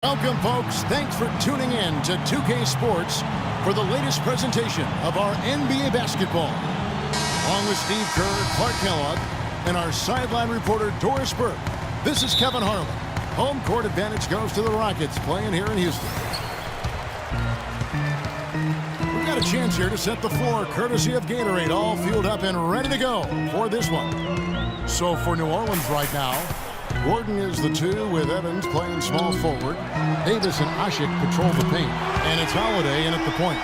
Welcome, folks. Thanks for tuning in to 2K Sports for the latest presentation of our NBA basketball. Along with Steve Kerr, Clark Kellogg, and our sideline reporter, Doris Burke, this is Kevin Harlan. Home court advantage goes to the Rockets playing here in Houston. We've got a chance here to set the floor, courtesy of Gatorade, all fueled up and ready to go for this one. So for New Orleans right now, Gordon is the 2 with Evans playing small forward. Davis and Asik patrol the paint. And it's Holiday in at the point.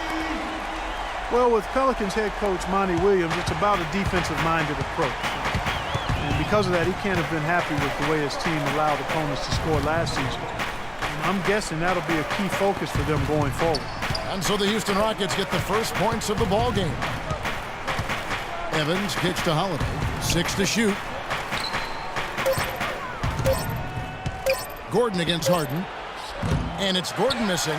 Well, with Pelicans head coach Monty Williams, it's about a defensive-minded approach. And because of that, he can't have been happy with the way his team allowed opponents to score last season. I'm guessing that'll be a key focus for them going forward. And so the Houston Rockets get the first points of the ball game. Evans kicks to Holiday. 6 to shoot. Gordon against Harden, and it's Gordon missing.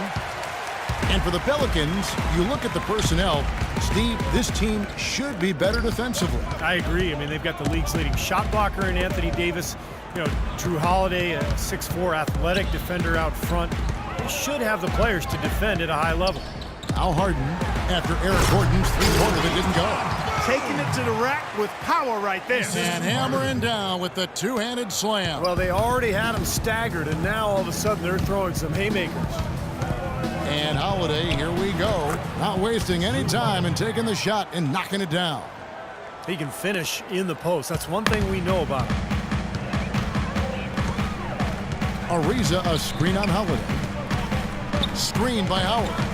And for the Pelicans, you look at the personnel, Steve, this team should be better defensively. I agree. I mean, they've got the league's leading shot blocker in Anthony Davis. You know, Drew Holiday, a 6'4" athletic defender out front. They should have the players to defend at a high level. Now Harden, after Eric Gordon's three-pointer that didn't go. Taking it to the rack with power right there. And hammering down with the two-handed slam. Well, they already had him staggered, and now all of a sudden they're throwing some haymakers. And Holiday, here we go. Not wasting any time and taking the shot and knocking it down. He can finish in the post. That's one thing we know about him. Ariza, a screen on Holiday. Screen by Howard.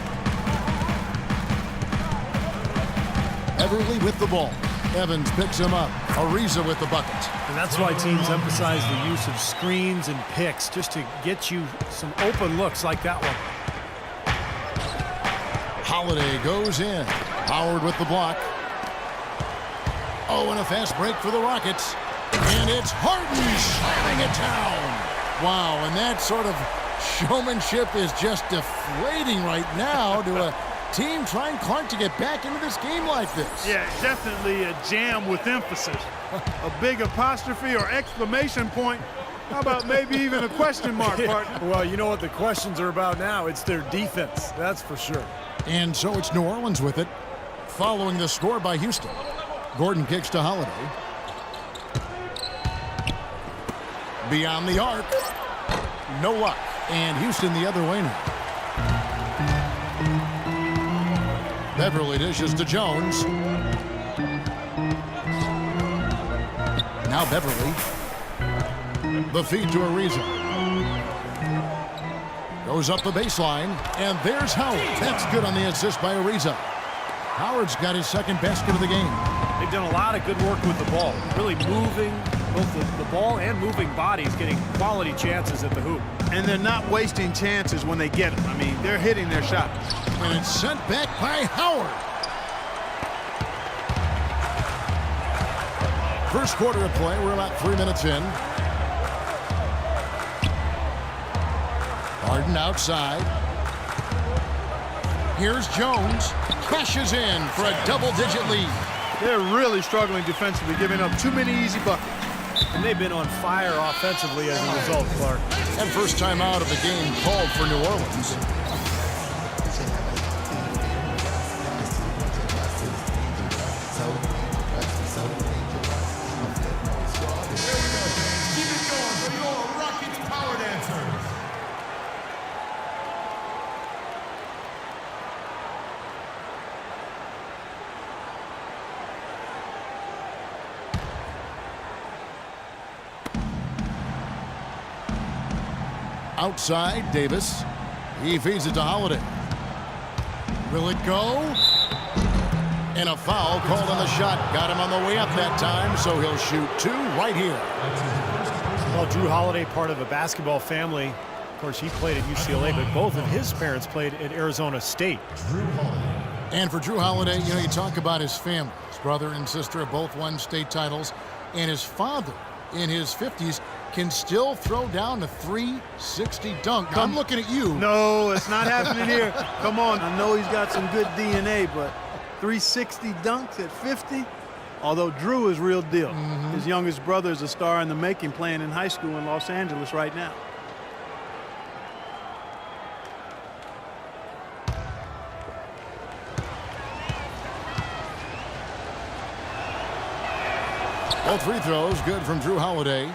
Everly with the ball. Evans picks him up. Ariza with the bucket. And that's why teams emphasize the use of screens and picks, just to get you some open looks like that one. Holiday goes in. Howard with the block. Oh, and a fast break for the Rockets. And it's Harden slamming it down. Wow, and that sort of showmanship is just deflating right now to a team trying Clark to get back into this game like this. Yeah, definitely a jam with emphasis. A big apostrophe or exclamation point. How about maybe even a question mark, partner? Well, you know what the questions are about now. It's their defense, that's for sure. And so it's New Orleans with it, following the score by Houston. Gordon kicks to Holiday. Beyond the arc. No luck. And Houston the other way now. Beverly dishes to Jones. Now Beverly. The feed to Ariza. Goes up the baseline. And there's Howard. That's good on the assist by Ariza. Howard's got his second basket of the game. They've done a lot of good work with the ball. Really moving both the ball and moving bodies, getting quality chances at the hoop. And they're not wasting chances when they get them. I mean, they're hitting their shots. And it's sent back by Howard. First quarter of play. We're about 3 minutes in. Harden outside. Here's Jones. Cashes in for a double-digit lead. They're really struggling defensively, giving up too many easy buckets. And they've been on fire offensively as a result, Clark. And first time out of the game called for New Orleans. Outside, Davis. He feeds it to Holiday. Will it go? And a foul called on the shot. Got him on the way up that time, so he'll shoot 2 right here. Well, Drew Holiday, part of a basketball family. Of course, he played at UCLA, but both of his parents played at Arizona State. And for Drew Holiday, you know, you talk about his family. His brother and sister have both won state titles. And his father, in his 50s, can still throw down a 360 dunk. I'm looking at you. No, it's not happening here. Come on. I know he's got some good DNA, but 360 dunks at 50? Although Drew is real deal. His youngest brother is a star in the making, playing in high school in Los Angeles right now. Both free throws good from Drew Holiday.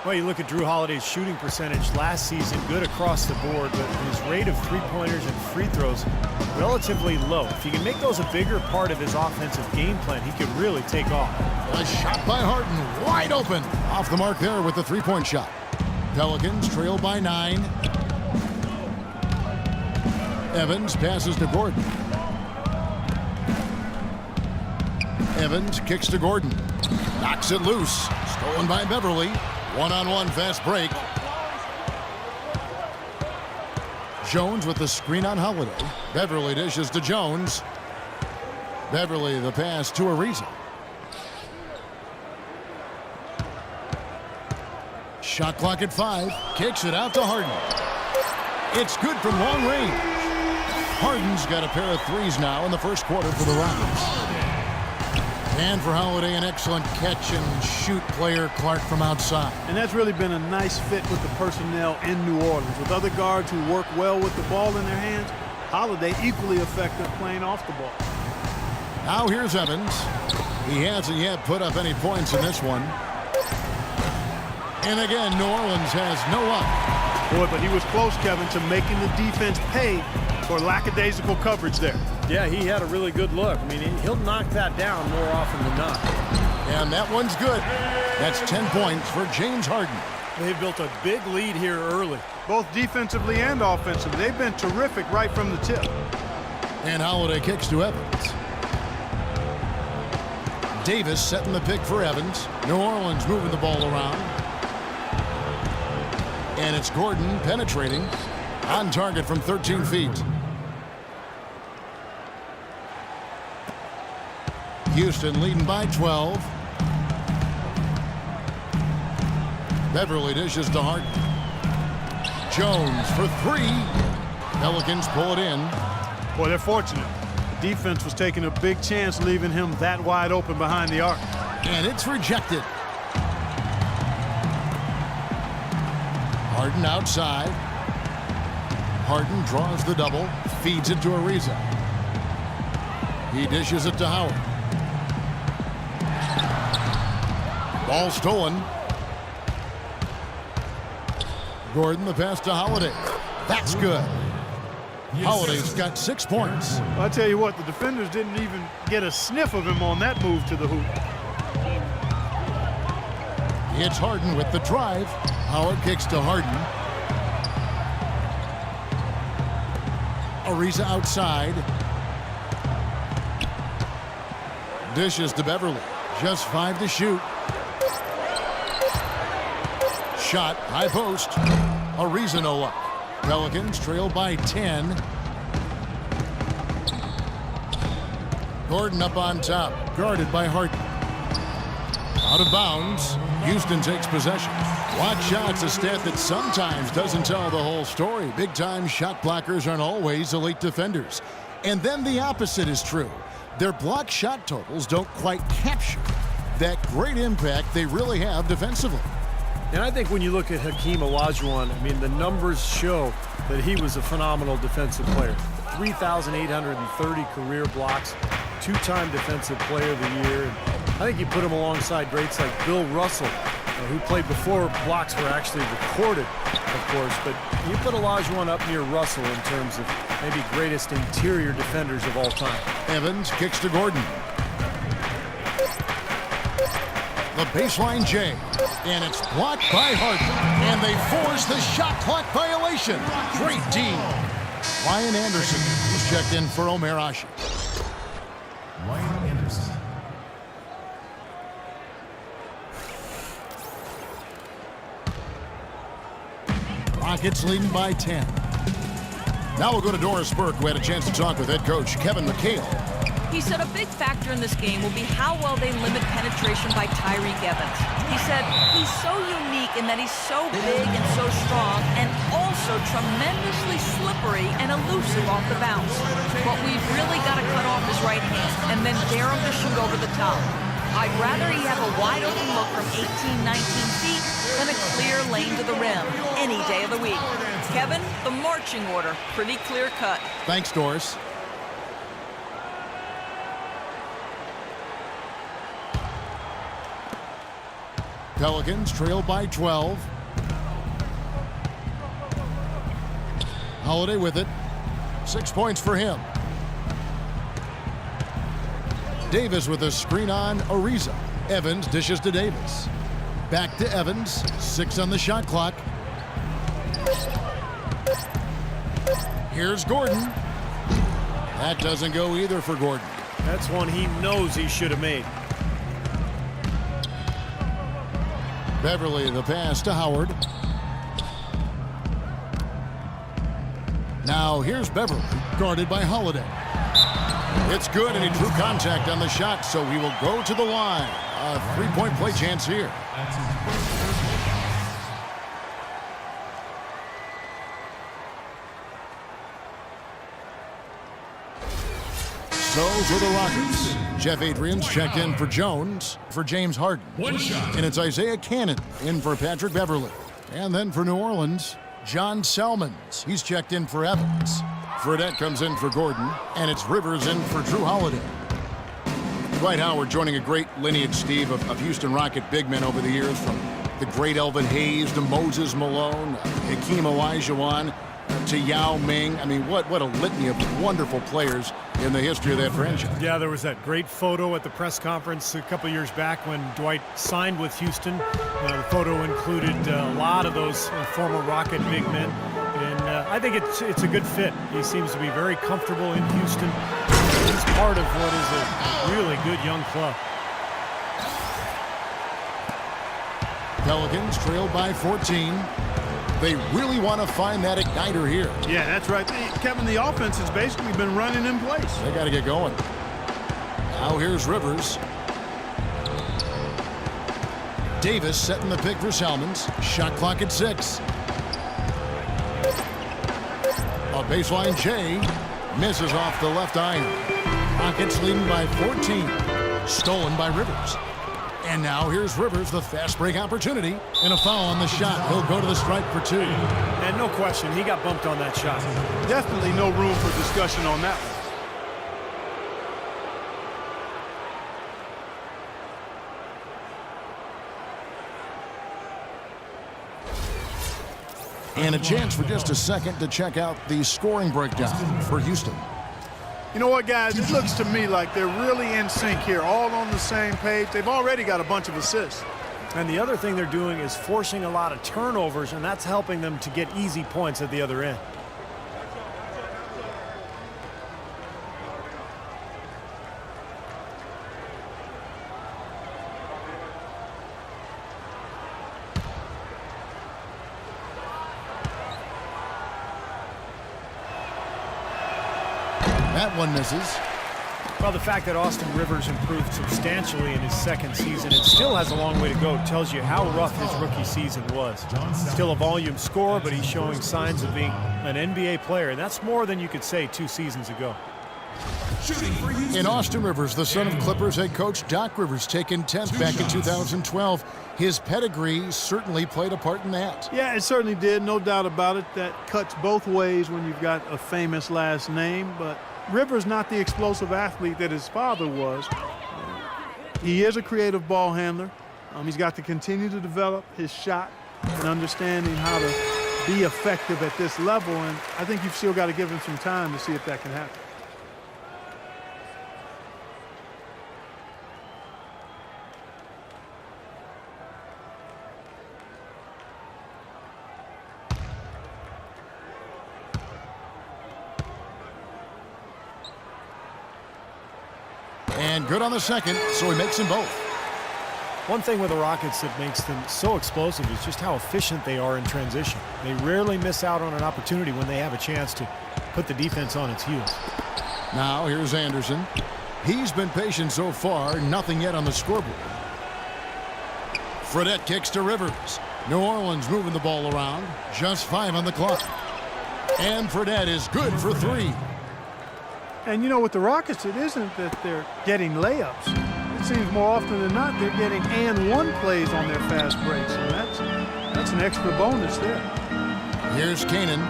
Well, you look at Drew Holiday's shooting percentage last season, good across the board, but his rate of three-pointers and free throws relatively low. If he can make those a bigger part of his offensive game plan, he could really take off. A shot by Harden, wide open. Off the mark there with the three-point shot. Pelicans trail by 9. Evans passes to Gordon. Evans kicks to Gordon. Knocks it loose. Stolen by Beverly. One-on-one fast break. Jones with the screen on Holiday. Beverly dishes to Jones. Beverly the pass to Ariza. Shot clock at 5. Kicks it out to Harden. It's good from long range. Harden's got a pair of threes now in the first quarter for the Rockets. And for Holiday, an excellent catch and shoot player, Clark, from outside. And that's really been a nice fit with the personnel in New Orleans. With other guards who work well with the ball in their hands, Holiday equally effective playing off the ball. Now here's Evans. He hasn't yet put up any points in this one. And again, New Orleans has no luck. Boy, but he was close, Kevin, to making the defense pay for lackadaisical coverage there. Yeah, he had a really good look. I mean, he'll knock that down more often than not. And that one's good. That's 10 points for James Harden. They've built a big lead here early. Both defensively and offensively. They've been terrific right from the tip. And Holiday kicks to Evans. Davis setting the pick for Evans. New Orleans moving the ball around. And it's Gordon penetrating. On target from 13 feet. Houston leading by 12. Beverly dishes to Harden. Jones for 3. Pelicans pull it in. Boy, they're fortunate. The defense was taking a big chance leaving him that wide open behind the arc. And it's rejected. Harden outside. Harden draws the double, feeds it to Ariza. He dishes it to Howard. Ball stolen. Gordon the pass to Holiday. That's good. Holiday's got 6 points. Well, I tell you what, the defenders didn't even get a sniff of him on that move to the hoop. It's Harden with the drive. Howard kicks to Harden. Ariza outside. Dishes to Beverly. Just 5 to shoot. Shot, high post. Ariza no luck. Pelicans trail by 10. Gordon up on top, guarded by Harden. Out of bounds. Houston takes possession. Block shots, a stat that sometimes doesn't tell the whole story. Big-time shot blockers aren't always elite defenders. And then the opposite is true. Their block shot totals don't quite capture that great impact they really have defensively. And I think when you look at Hakeem Olajuwon, I mean, the numbers show that he was a phenomenal defensive player. 3,830 career blocks, 2-time Defensive Player of the Year. And I think you put him alongside greats like Bill Russell, who played before blocks were actually recorded, of course. But you put Olajuwon up near Russell in terms of maybe greatest interior defenders of all time. Evans kicks to Gordon. The baseline J, and it's blocked by Harden. And they force the shot clock violation. Great D. Ryan Anderson is checked in for Omer Ashe. Ryan Anderson. Rockets leading by 10. Now we'll go to Doris Burke, who had a chance to talk with head coach Kevin McHale. He said a big factor in this game will be how well they limit penetration by Tyreke Evans. He said he's so unique in that he's so big and so strong and also tremendously slippery and elusive off the bounce. What we've really got to cut off his right hand and then dare him to shoot over the top. I'd rather he have a wide open look from 18, 19 feet than a clear lane to the rim any day of the week. Kevin, the marching order, pretty clear cut. Thanks, Doris. Pelicans trail by 12. Holiday with it. 6 points for him. Davis with a screen on Ariza. Evans dishes to Davis. Back to Evans. 6 on the shot clock. Here's Gordon. That doesn't go either for Gordon. That's one he knows he should have made. Beverly the pass to Howard. Now here's Beverly, guarded by Holiday. It's good, and he drew contact on the shot, so he will go to the line. A three-point play chance here. So for the Rockets, Jeff Adrian's checked in for Jones, for James Harden. One shot. And it's Isaiah Cannon in for Patrick Beverly. And then for New Orleans, John Selmans. He's checked in for Evans. Fredette comes in for Gordon, and it's Rivers in for Drew Holiday. Dwight Howard joining a great lineage, Steve, of Houston Rocket big men over the years, from the great Elvin Hayes to Moses Malone, Hakeem Olajuwon, to Yao Ming. I mean, what a litany of wonderful players in the history of that franchise. Yeah, there was that great photo at the press conference a couple years back when Dwight signed with Houston. The photo included a lot of those former Rocket big men. And I think it's a good fit. He seems to be very comfortable in Houston. He's part of what is a really good young club. Pelicans trail by 14. They really want to find that igniter here. Yeah, that's right. Kevin, the offense has basically been running in place. They got to get going. Now here's Rivers. Davis setting the pick for Selmans. Shot clock at 6. A baseline J misses off the left iron. Rockets leading by 14. Stolen by Rivers. And now here's Rivers, the fast break opportunity, and a foul on the shot. He'll go to the stripe for 2. And no question, he got bumped on that shot. Definitely no room for discussion on that one. And a chance for just a second to check out the scoring breakdown for Houston. You know what, guys? It looks to me like they're really in sync here, all on the same page. They've already got a bunch of assists. And the other thing they're doing is forcing a lot of turnovers, and that's helping them to get easy points at the other end. That one misses. Well, the fact that Austin Rivers improved substantially in his second season, it still has a long way to go, tells you how rough his rookie season was. Still a volume scorer, but he's showing signs of being an NBA player, and that's more than you could say 2 seasons ago. In Austin Rivers, the son of Clippers head coach Doc Rivers, taken 10th back in 2012. His pedigree certainly played a part in that. Yeah, it certainly did, no doubt about it. That cuts both ways when you've got a famous last name, but Rivers not the explosive athlete that his father was. He is a creative ball handler. He's got to continue to develop his shot and understanding how to be effective at this level, and I think you've still got to give him some time to see if that can happen. And good on the second, so he makes them both. One thing with the Rockets that makes them so explosive is just how efficient they are in transition. They rarely miss out on an opportunity when they have a chance to put the defense on its heels. Now here's Anderson. He's been patient so far, nothing yet on the scoreboard. Fredette kicks to Rivers. New Orleans moving the ball around. Just 5 on the clock. And Fredette is good for 3. And you know, with the Rockets, it isn't that they're getting layups. It seems more often than not they're getting and one plays on their fast breaks, and that's an extra bonus there. Here's Canaan.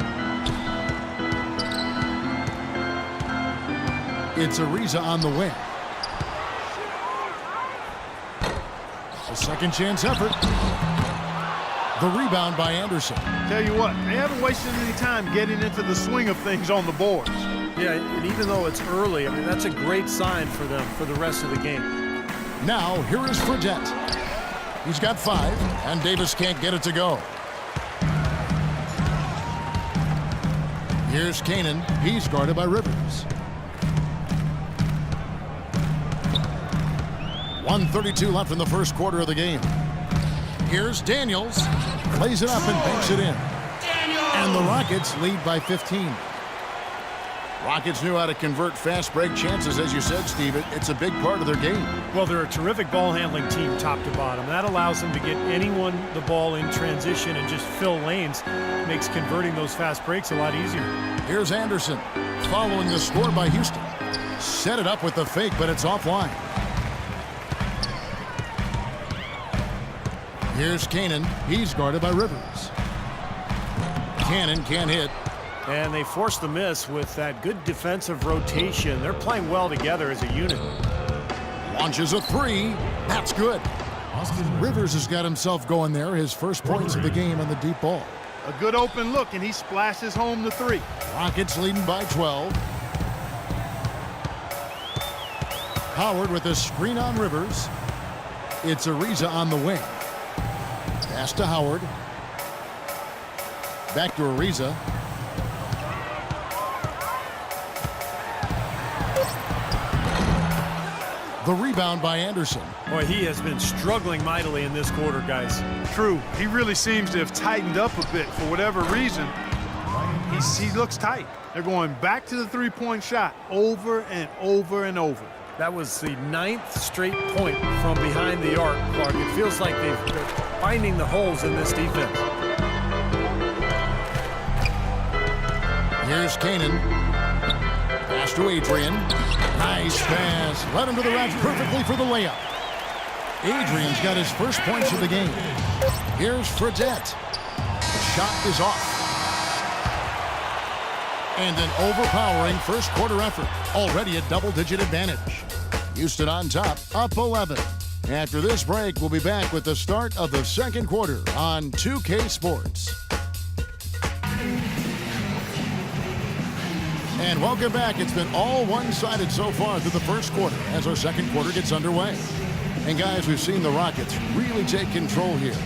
It's Ariza on the wing. A Second chance effort. The rebound by Anderson. Tell you what, they haven't wasted any time getting into the swing of things on the boards. Yeah, and even though it's early, I mean, that's a great sign for them for the rest of the game. Now, here is Fredette. He's got 5, and Davis can't get it to go. Here's Canaan. He's guarded by Rivers. 1:32 left in the first quarter of the game. Here's Daniels. Plays it up and banks it in. And the Rockets lead by 15. Rockets knew how to convert fast break chances, as you said, Steve. It's a big part of their game. Well, they're a terrific ball handling team top to bottom. That allows them to get anyone the ball in transition and just fill lanes. Makes converting those fast breaks a lot easier. Here's Anderson following the score by Houston. Set it up with the fake, but it's offline. Here's Canaan. He's guarded by Rivers. Cannon can't hit. And they forced the miss with that good defensive rotation. They're playing well together as a unit. Launches a 3. That's good. Rivers has got himself going there. His first points of the game on the deep ball. A good open look, and he splashes home the 3. Rockets leading by 12. Howard with a screen on Rivers. It's Ariza on the wing. Pass to Howard. Back to Ariza. The rebound by Anderson. Boy, he has been struggling mightily in this quarter, guys. True. He really seems to have tightened up a bit for whatever reason. He looks tight. They're going back to the three-point shot over and over and over. That was the 9th straight point from behind the arc, Clark. It feels like they're finding the holes in this defense. Here's Canaan. Pass to Adrian. Nice pass. Led him to the rack perfectly for the layup. Adrian's got his first points of the game. Here's Fredette. The shot is off. And an overpowering first quarter effort. Already a double-digit advantage. Houston on top, up 11. After this break, we'll be back with the start of the second quarter on 2K Sports. And welcome back. It's been all one-sided so far through the first quarter as our second quarter gets underway. And guys, we've seen the Rockets really take control here.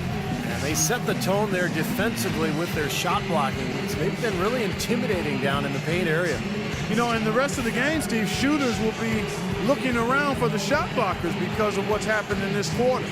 And they set the tone there defensively with their shot blocking. They've been really intimidating down in the paint area. You know, in the rest of the game, Steve, shooters will be looking around for the shot blockers because of what's happened in this quarter.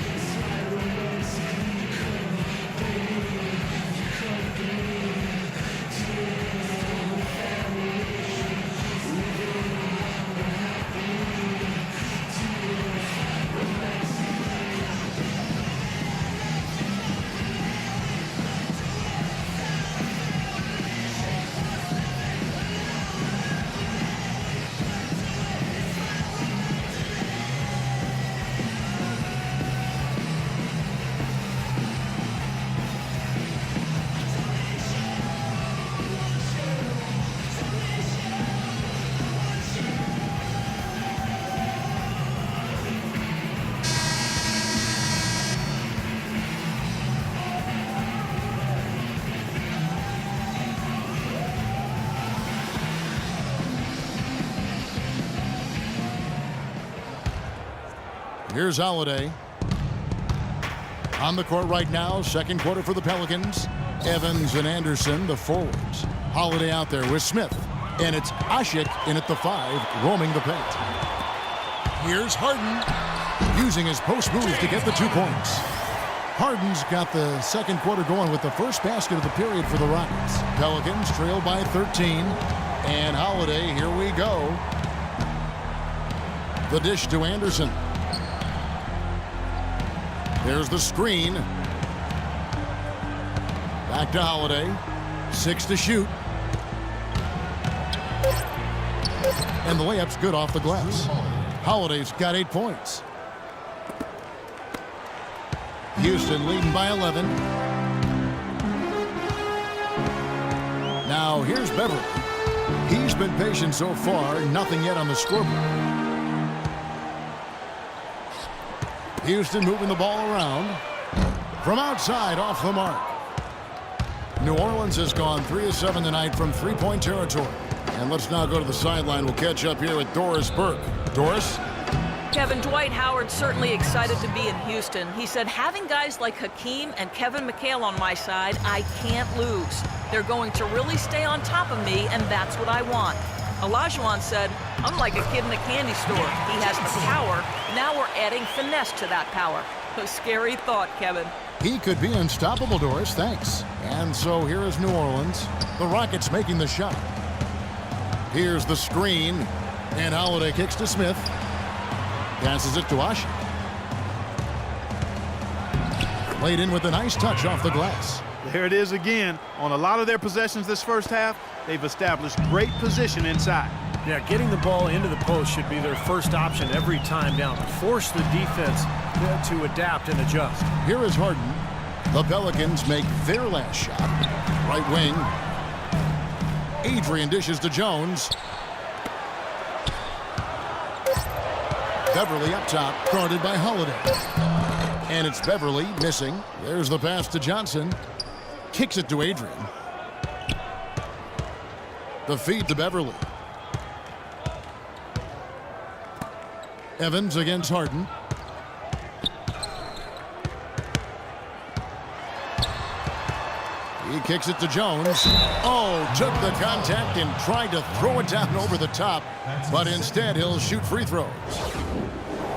Here's Holiday. On the court right now, second quarter for the Pelicans. Evans and Anderson, the forwards. Holiday out there with Smith. And it's Ashik in at the 5, roaming the paint. Here's Harden, using his post move to get the 2 points. Harden's got the second quarter going with the first basket of the period for the Rockets. Pelicans trail by 13. And Holiday, here we go. The dish to Anderson. There's the screen. Back to Holiday. 6 to shoot. And the layup's good off the glass. Holiday's got 8 points. Houston leading by 11. Now here's Beverly. He's been patient so far. Nothing yet on the scoreboard. Houston moving the ball around. From outside, off the mark. New Orleans has gone 3 of 7 tonight from three-point territory. And let's now go to the sideline. We'll catch up here with Doris Burke. Doris? Kevin, Dwight Howard's certainly excited to be in Houston. He said, having guys like Hakeem and Kevin McHale on my side, I can't lose. They're going to really stay on top of me, and that's what I want. Olajuwon said, I'm like a kid in a candy store. He has the power. Now we're adding finesse to that power. A scary thought, Kevin. He could be unstoppable, Doris. Thanks. And so here is New Orleans. The Rockets making the shot. Here's the screen. And Holiday kicks to Smith. Passes it to Washington. Laid in with a nice touch off the glass. There it is again. On a lot of their possessions this first half, they've established great position inside. Yeah, getting the ball into the post should be their first option every time down. Force the defense to adapt and adjust. Here is Harden. The Pelicans make their last shot. Right wing. Adrian dishes to Jones. Beverly up top, guarded by Holiday. And it's Beverly missing. There's the pass to Johnson. Kicks it to Adrian. The feed to Beverly. Evans against Harden. He kicks it to Jones. Oh, took the contact and tried to throw it down over the top, but instead he'll shoot free throws.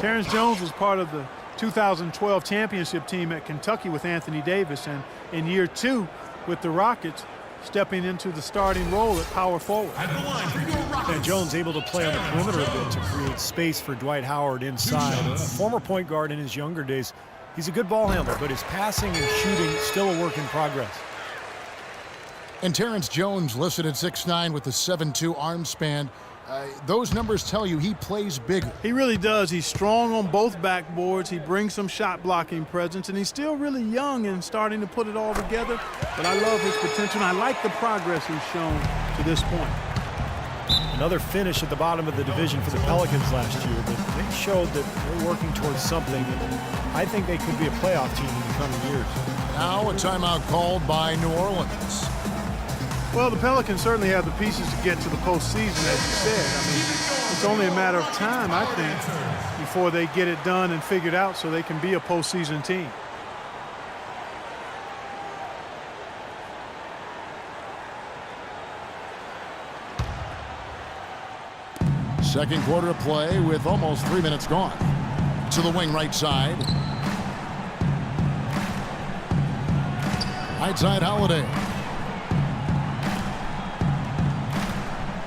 Terrence Jones was part of the 2012 championship team at Kentucky with Anthony Davis, and in year 2 with the Rockets, stepping into the starting role at power forward. And Jones able to play on the perimeter a bit to create space for Dwight Howard inside. A former point guard in his younger days, he's a good ball handler, but his passing and shooting still a work in progress. And Terrence Jones listed at 6'9" with a 7'2" arm span. Those numbers tell you he plays bigger. He really does. He's strong on both backboards. He brings some shot blocking presence, and he's still really young and starting to put it all together. But I love his potential, and I like the progress he's shown to this point. Another finish at the bottom of the division for the Pelicans last year, but they showed that they're working towards something. I think they could be a playoff team in the coming years. Now a timeout called by New Orleans. Well, the Pelicans certainly have the pieces to get to the postseason, as you said. I mean, it's only a matter of time, I think, before they get it done and figured out so they can be a postseason team. Second quarter of play with almost 3 minutes gone. To the wing right side. Right side Holiday.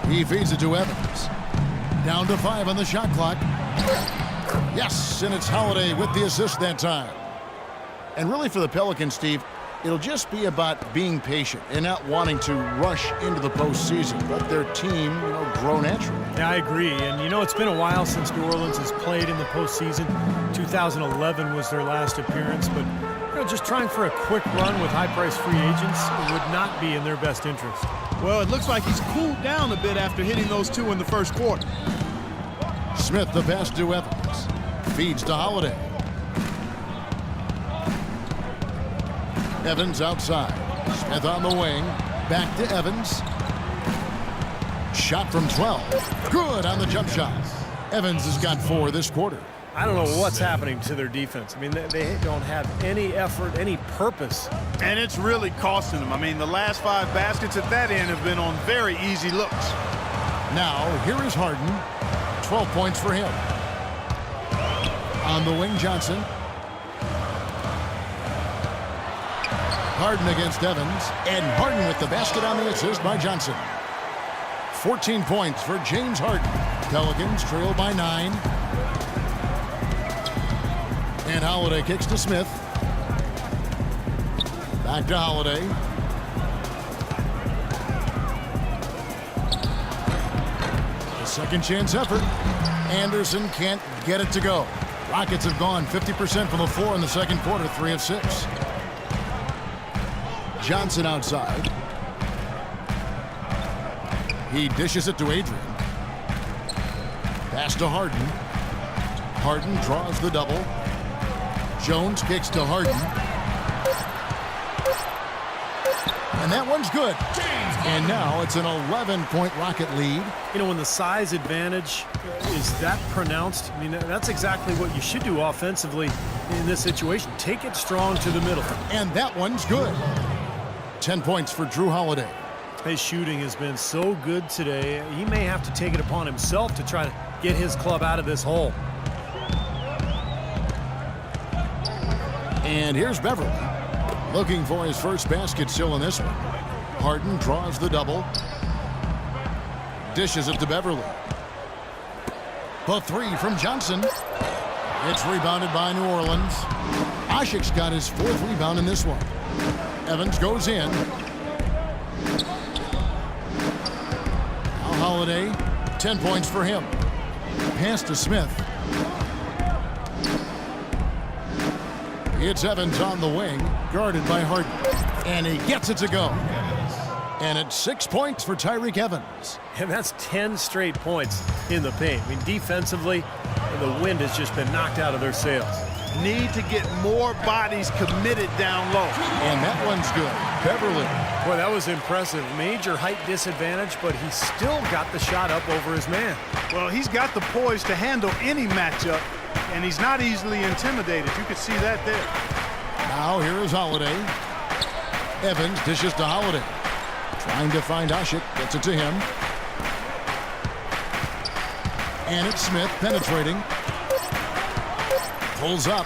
He feeds it to Evans. Down to 5 on the shot clock. Yes, and it's Holiday with the assist that time. And really for the Pelicans, Steve, it'll just be about being patient and not wanting to rush into the postseason. Let their team, grow naturally. Yeah, I agree. And, it's been a while since New Orleans has played in the postseason. 2011 was their last appearance, but just trying for a quick run with high-priced free agents would not be in their best interest. Well, it looks like he's cooled down a bit after hitting those 2 in the first quarter. Smith the pass to Evans. Feeds to Holiday. Evans outside. Smith on the wing. Back to Evans. Shot from 12. Good on the jump shot. Evans has got 4 this quarter. I don't know what's happening to their defense. I mean, they don't have any effort, any purpose. And it's really costing them. I mean, the last 5 baskets at that end have been on very easy looks. Now, here is Harden. 12 points for him. On the wing, Johnson. Harden against Evans. And Harden with the basket on the assist by Johnson. 14 points for James Harden. Pelicans trail by 9. And Holiday kicks to Smith. Back to Holiday. A second chance effort. Anderson can't get it to go. Rockets have gone 50% from the floor in the second quarter, 3 of 6. Johnson outside. He dishes it to Adrian. Pass to Harden. Harden draws the double. Jones kicks to Harden. And that one's good. And now it's an 11-point Rocket lead. You know, when the size advantage is that pronounced, I mean, that's exactly what you should do offensively in this situation. Take it strong to the middle. And that one's good. 10 points for Jrue Holiday. His shooting has been so good today. He may have to take it upon himself to try to get his club out of this hole. And here's Beverly, looking for his first basket still in this one. Harden draws the double. Dishes it to Beverly. The three from Johnson. It's rebounded by New Orleans. Asik's got his 4th rebound in this one. Evans goes in. Now Holiday, 10 points for him. Pass to Smith. It's Evans on the wing, guarded by Harden. And he gets it to go. And it's 6 points for Tyreke Evans. And that's 10 straight points in the paint. I mean, defensively, the wind has just been knocked out of their sails. Need to get more bodies committed down low. And that one's good. Beverly. Boy, that was impressive. Major height disadvantage, but he still got the shot up over his man. Well, he's got the poise to handle any matchup, and he's not easily intimidated. You could see that there. Now here is Holiday. Evans dishes to Holiday. Trying to find Asik. Gets it to him. And it's Smith penetrating. Pulls up.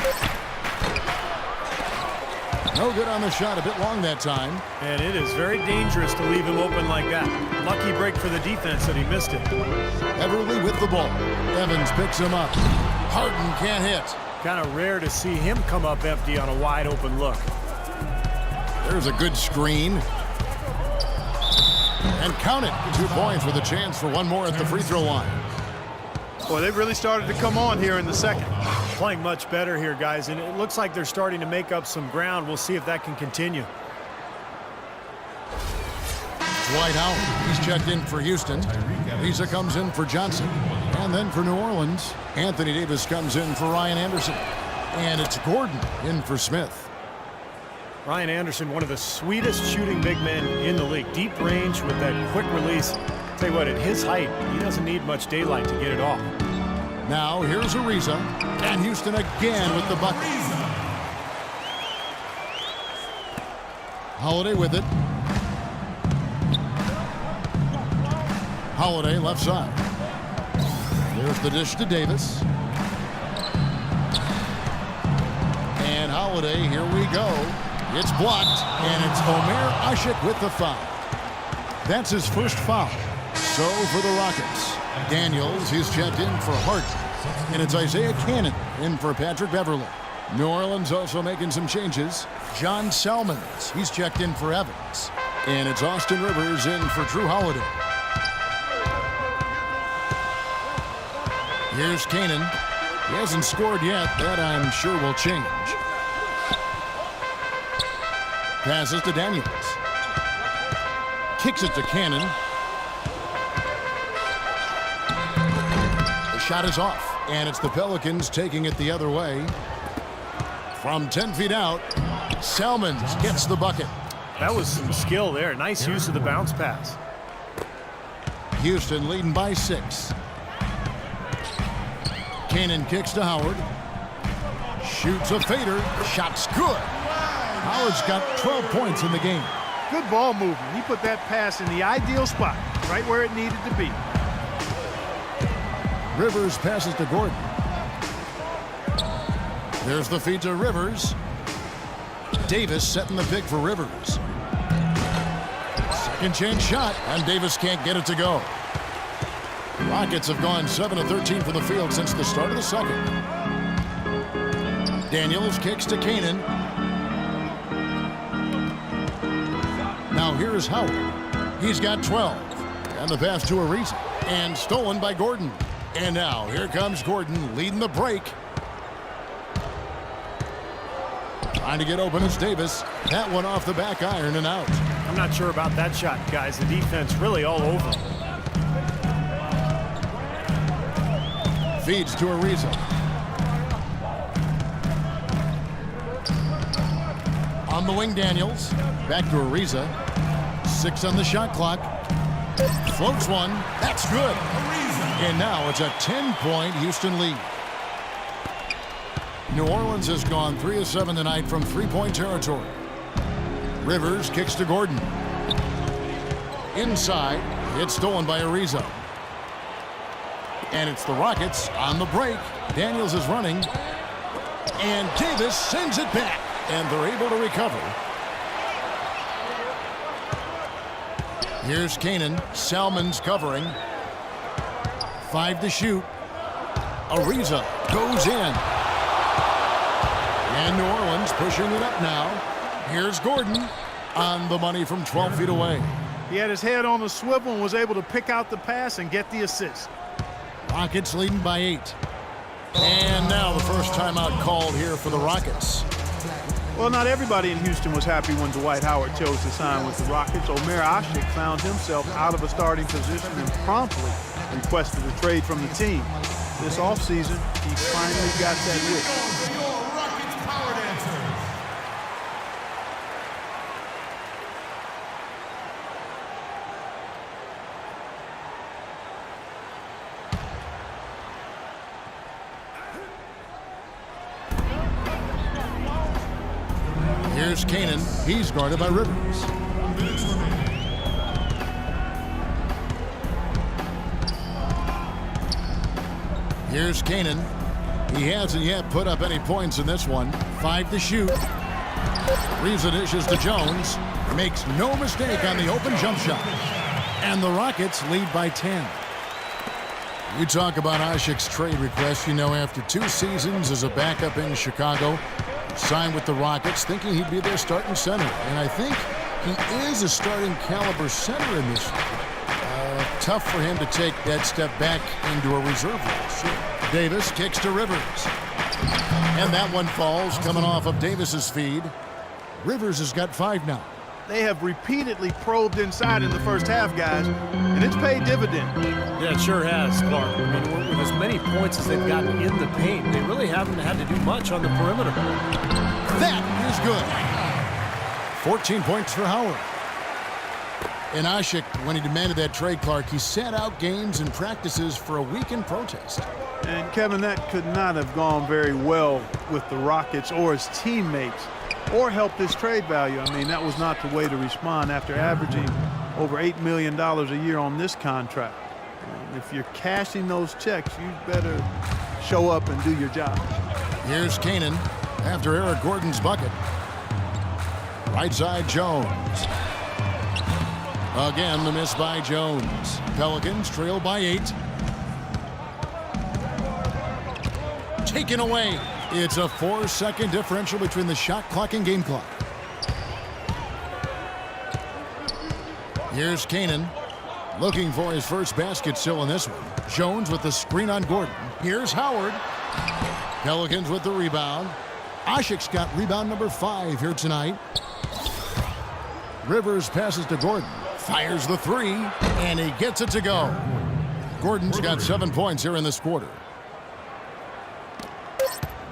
No good on the shot. A bit long that time. And it is very dangerous to leave him open like that. Lucky break for the defense that he missed it. Beverly with the ball. Evans picks him up. Harden can't hit. Kind of rare to see him come up empty on a wide open look. There's a good screen. And count it. 2 points with a chance for one more at the free throw line. Boy, they've really started to come on here in the second. Playing much better here, guys, and it looks like they're starting to make up some ground. We'll see if that can continue. Dwight Howard, he's checked in for Houston. Lisa comes in for Johnson. And then for New Orleans, Anthony Davis comes in for Ryan Anderson. And it's Gordon in for Smith. Ryan Anderson, one of the sweetest shooting big men in the league. Deep range with that quick release. Tell you what, at his height, he doesn't need much daylight to get it off. Now here's Ariza, and Houston again with the bucket. Holiday with it. Holiday left side. There's the dish to Davis. And Holiday, here we go. It's blocked, and it's Omer Asik with the foul. That's his first foul. So for the Rockets, Daniels, he's checked in for Harden. And it's Isaiah Cannon in for Patrick Beverly. New Orleans also making some changes. John Salmons, he's checked in for Evans. And it's Austin Rivers in for Jrue Holiday. Here's Cannon. He hasn't scored yet. That I'm sure will change. Passes to Daniels. Kicks it to Cannon. The shot is off, and it's the Pelicans taking it the other way. From 10 feet out, Salmons gets the bucket. That was some skill there. Nice use of the bounce pass. Houston leading by 6. Cannon kicks to Howard. Shoots a fader. Shot's good. Howard's got 12 points in the game. Good ball movement. He put that pass in the ideal spot, right where it needed to be. Rivers passes to Gordon. There's the feed to Rivers. Davis setting the pick for Rivers. Second chance shot, and Davis can't get it to go. Rockets have gone 7 of 13 from the field since the start of the second. Daniels kicks to Cannon. Now here's Howard. He's got 12. And the pass to Ariza. And stolen by Gordon. And now here comes Gordon leading the break. Trying to get open is Davis. That one off the back iron and out. I'm not sure about that shot, guys. The defense really all over. Feeds to Ariza. On the wing, Daniels. Back to Ariza. 6 on the shot clock. Floats one. That's good. And now it's a 10-point Houston lead. New Orleans has gone 3 of 7 tonight from three-point territory. Rivers kicks to Gordon. Inside. It's stolen by Ariza. And it's the Rockets on the break. Daniels is running. And Davis sends it back. And they're able to recover. Here's Canaan. Salmon's covering. 5 to shoot. Ariza goes in. And New Orleans pushing it up now. Here's Gordon on the money from 12 feet away. He had his head on the swivel and was able to pick out the pass and get the assist. Rockets leading by 8. And now the first timeout called here for the Rockets. Well, not everybody in Houston was happy when Dwight Howard chose to sign with the Rockets. Omer Asik found himself out of a starting position and promptly requested a trade from the team. This offseason, he finally got that wish. Here's Canaan. He's guarded by Rivers. Here's Canaan. He hasn't yet put up any points in this one. 5 to shoot. Ariza dishes to Jones. Makes no mistake on the open jump shot. And the Rockets lead by 10. You talk about Asik's trade request. You know, after 2 seasons as a backup in Chicago, signed with the Rockets, thinking he'd be their starting center. And I think he is a starting caliber center in this league. Tough for him to take that step back into a reserve role. Sure. Davis kicks to Rivers. And that one falls coming off of Davis's feed. Rivers has got 5 now. They have repeatedly probed inside in the first half, guys, and it's paid dividend. Yeah, it sure has, Clark. I mean, with as many points as they've gotten in the paint, they really haven't had to do much on the perimeter. That is good. 14 points for Howard. And Asik, when he demanded that trade, Clark, he sat out games and practices for a week in protest. And, Kevin, that could not have gone very well with the Rockets or his teammates or helped his trade value. I mean, that was not the way to respond after averaging over $8 million a year on this contract. If you're cashing those checks, you better show up and do your job. Here's Canaan after Eric Gordon's bucket. Right side, Jones. Again, the miss by Jones. Pelicans trail by 8. Taken away. It's a 4-second differential between the shot clock and game clock. Here's Canaan looking for his first basket still in this one. Jones with the screen on Gordon. Here's Howard. Pelicans with the rebound. Asik's got rebound number 5 here tonight. Rivers passes to Gordon. Fires the 3, and he gets it to go. Gordon's got 7 points here in this quarter.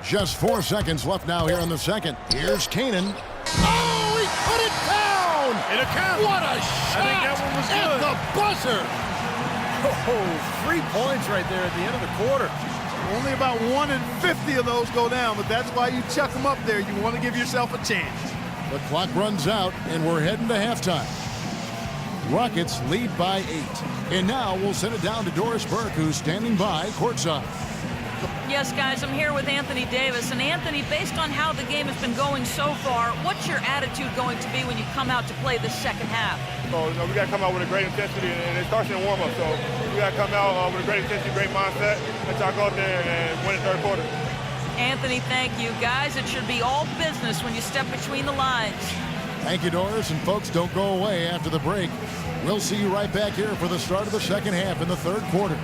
Just 4 seconds left now here in the second. Here's Canaan. Oh, he put it down! And a count. What a shot! I think that one was at good. The buzzer! Oh, 3 points right there at the end of the quarter. Only about 1 in 50 of those go down, but that's why you chuck them up there. You want to give yourself a chance. The clock runs out, and we're heading to halftime. Rockets lead by 8. And now we'll send it down to Doris Burke, who's standing by courtside. Yes, guys, I'm here with Anthony Davis. And Anthony, based on how the game has been going so far, what's your attitude going to be when you come out to play the second half? So, we got to come out with a great intensity, and it starts in the warm-up. So we got to come out with a great intensity, great mindset, and try to go out there and win the third quarter. Anthony, thank you. Guys, it should be all business when you step between the lines. Thank you, Doris. And folks, don't go away after the break. We'll see you right back here for the start of the second half in the third quarter.